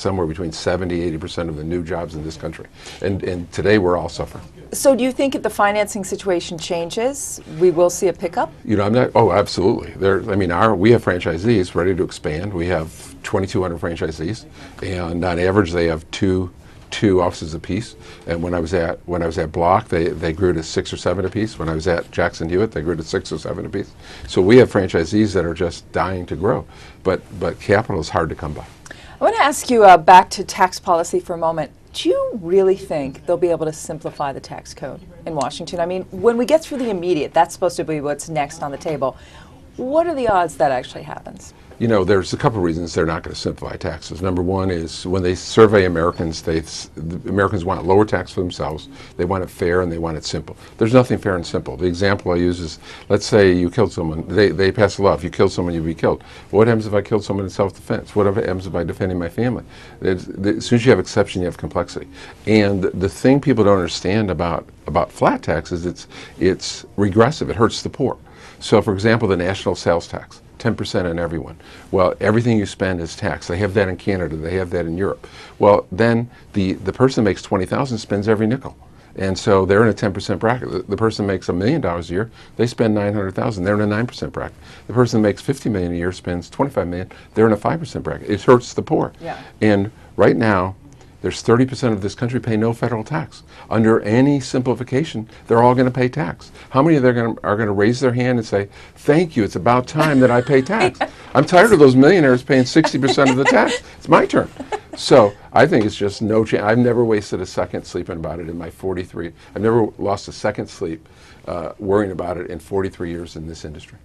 somewhere between 70–80% of the new jobs in this country. And today we're all suffering. So do you think if the financing situation changes, we will see a pickup? You know, I'm not, oh, absolutely. I mean, we have franchisees ready to expand. We have 2,200 franchisees, and on average they have two offices apiece. And when I was at Block, they grew to 6 or 7 apiece. When I was at Jackson Hewitt, they grew to 6 or 7 apiece. So we have franchisees that are just dying to grow, but capital is hard to come by. I want to ask you back to tax policy for a moment. Do you really think they'll be able to simplify the tax code in Washington? I mean, when we get through the immediate, that's supposed to be what's next on the table. What are the odds that actually happens? You know, there's a couple of reasons they're not going to simplify taxes. Number one is when they survey Americans, the Americans want lower tax for themselves. They want it fair and they want it simple. There's nothing fair and simple. The example I use is, let's say you killed someone. They pass a law. If you kill someone, you'll be killed. What happens if I killed someone in self-defense? What happens if I'm defending my family? As soon as you have exception, you have complexity. And the thing people don't understand about flat tax is it's regressive. It hurts the poor. So, for example, the national sales tax. 10% on everyone. Well, everything you spend is taxed. They have that in Canada. They have that in Europe. Well, then the person makes $20,000 spends every nickel. And so they're in a 10% bracket. The person makes $1 million a year, they spend $900,000. They're in a 9% bracket. The person that makes $50 million a year spends $25 million. They're in a 5% bracket. It hurts the poor. Yeah. And right now, there's 30% of this country pay no federal tax. Under any simplification, they're all going to pay tax. How many of them are going to raise their hand and say, thank you, it's about time that I pay tax? I'm tired of those millionaires paying 60% of the tax. It's my turn. So I think it's just no chance. I've never wasted a second sleeping about it in my 43. I've never lost a second sleep worrying about it in 43 years in this industry.